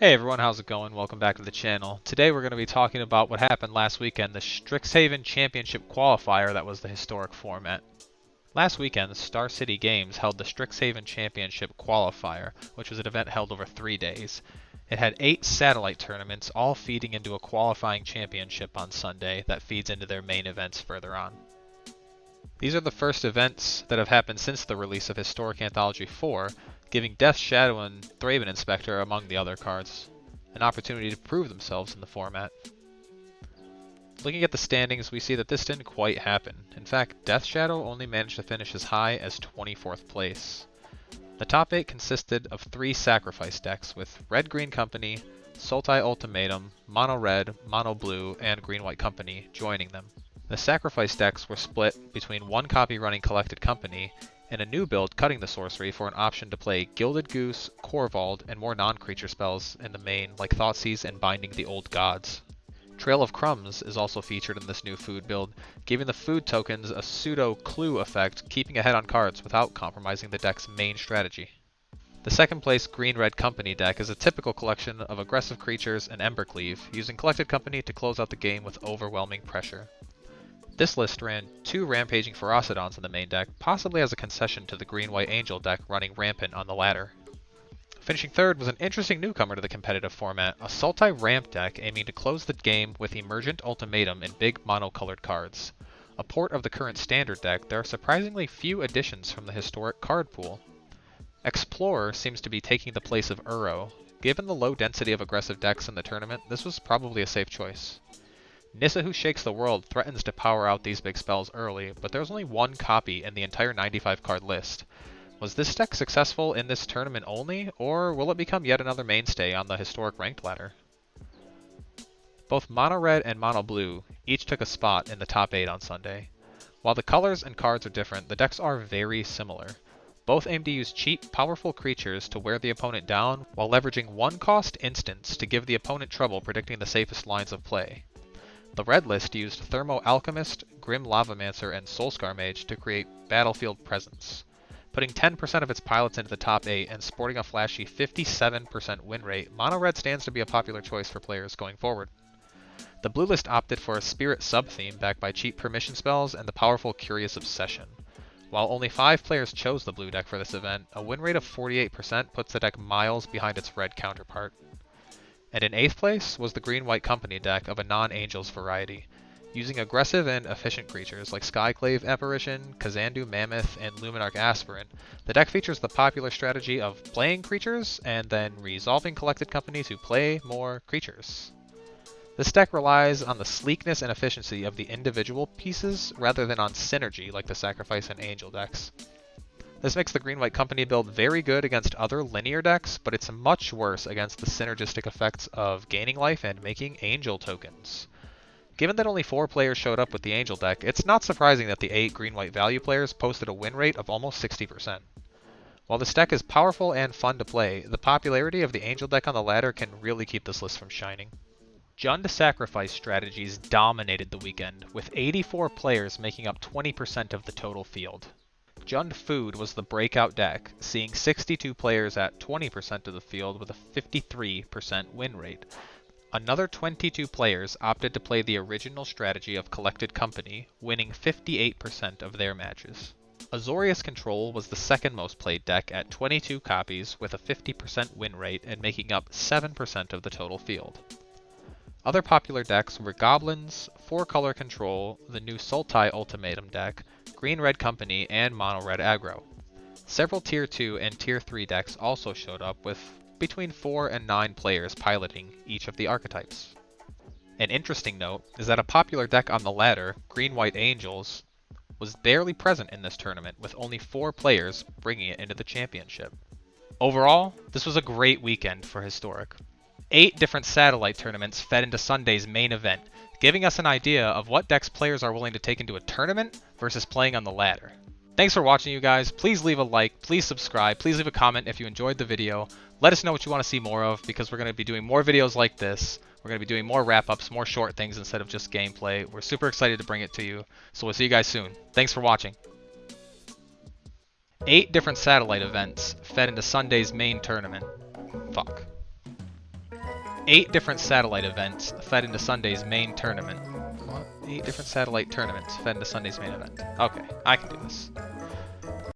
Hey everyone, how's it going? Welcome back to the channel. Today we're going to be talking about what happened last weekend, the Strixhaven Championship Qualifier that was the historic format. Last weekend, Star City Games held the Strixhaven Championship Qualifier, which was an event held over 3 days. It had 8 satellite tournaments, all feeding into a qualifying championship on Sunday that feeds into their main events further on. These are the first events that have happened since the release of Historic Anthology 4, giving Death Shadow and Thraben Inspector, among the other cards, an opportunity to prove themselves in the format. Looking at the standings, we see that this didn't quite happen. In fact, Death Shadow only managed to finish as high as 24th place. The top 8 consisted of 3 sacrifice decks, with Red-Green Company, Sultai Ultimatum, Mono-Red, Mono-Blue, and Green-White Company joining them. The sacrifice decks were split between 1 copy running Collected Company, and a new build cutting the sorcery for an option to play Gilded Goose, Corvald, and more non-creature spells in the main, like Thoughtseize and Binding the Old Gods. Trail of Crumbs is also featured in this new food build, giving the food tokens a pseudo-clue effect, keeping ahead on cards without compromising the deck's main strategy. The second place Green-Red Company deck is a typical collection of aggressive creatures and Embercleave, using Collected Company to close out the game with overwhelming pressure. This list ran 2 Rampaging Ferocidons in the main deck, possibly as a concession to the Green-White Angel deck running Rampant on the latter. Finishing third was an interesting newcomer to the competitive format, a Sultai Ramp deck aiming to close the game with Emergent Ultimatum in big mono-colored cards. A port of the current standard deck, there are surprisingly few additions from the historic card pool. Explorer seems to be taking the place of Uro. Given the low density of aggressive decks in the tournament, this was probably a safe choice. Nissa Who Shakes the World threatens to power out these big spells early, but there's only 1 copy in the entire 95 card list. Was this deck successful in this tournament only, or will it become yet another mainstay on the historic ranked ladder? Both Mono Red and Mono Blue each took a spot in the top 8 on Sunday. While the colors and cards are different, the decks are very similar. Both aim to use cheap, powerful creatures to wear the opponent down, while leveraging 1-cost instants to give the opponent trouble predicting the safest lines of play. The red list used Thermo Alchemist, Grim Lavamancer, and Soulscar Mage to create battlefield presence. Putting 10% of its pilots into the top 8 and sporting a flashy 57% win rate, Mono Red stands to be a popular choice for players going forward. The blue list opted for a Spirit sub-theme backed by cheap permission spells and the powerful Curious Obsession. While only 5 players chose the blue deck for this event, a win rate of 48% puts the deck miles behind its red counterpart. And in 8th place was the Green-White Company deck of a non-Angels variety, using aggressive and efficient creatures like Skyclave Apparition, Kazandu Mammoth, and Luminarch Aspirant. The deck features the popular strategy of playing creatures and then resolving Collected Company to play more creatures. This deck relies on the sleekness and efficiency of the individual pieces rather than on synergy like the Sacrifice and Angel decks. This makes the Green-White Company build very good against other linear decks, but it's much worse against the synergistic effects of gaining life and making Angel tokens. Given that only 4 players showed up with the Angel deck, it's not surprising that the 8 Green-White value players posted a win rate of almost 60%. While this deck is powerful and fun to play, the popularity of the Angel deck on the ladder can really keep this list from shining. Jund Sacrifice strategies dominated the weekend, with 84 players making up 20% of the total field. Jund Food was the breakout deck, seeing 62 players at 20% of the field with a 53% win rate. Another 22 players opted to play the original strategy of Collected Company, winning 58% of their matches. Azorius Control was the second most played deck at 22 copies with a 50% win rate and making up 7% of the total field. Other popular decks were Goblins, 4-color Control, the new Sultai Ultimatum deck, Green-Red Company, and Mono-Red Aggro. Several Tier 2 and Tier 3 decks also showed up, with between 4 and 9 players piloting each of the archetypes. An interesting note is that a popular deck on the ladder, Green-White Angels, was barely present in this tournament, with only 4 players bringing it into the championship. Overall, this was a great weekend for Historic. 8 different satellite tournaments fed into Sunday's main event, giving us an idea of what decks players are willing to take into a tournament versus playing on the ladder. Thanks for watching, you guys. Please leave a like, please subscribe, please leave a comment if you enjoyed the video. Let us know what you want to see more of, because we're going to be doing more videos like this. We're going to be doing more wrap-ups, more short things instead of just gameplay. We're super excited to bring it to you, so we'll see you guys soon. Thanks for watching. 8 different satellite events fed into Sunday's main tournament. Fuck. 8 different satellite events fed into Sunday's main tournament. What? 8 different satellite tournaments fed into Sunday's main event. Okay, I can do this.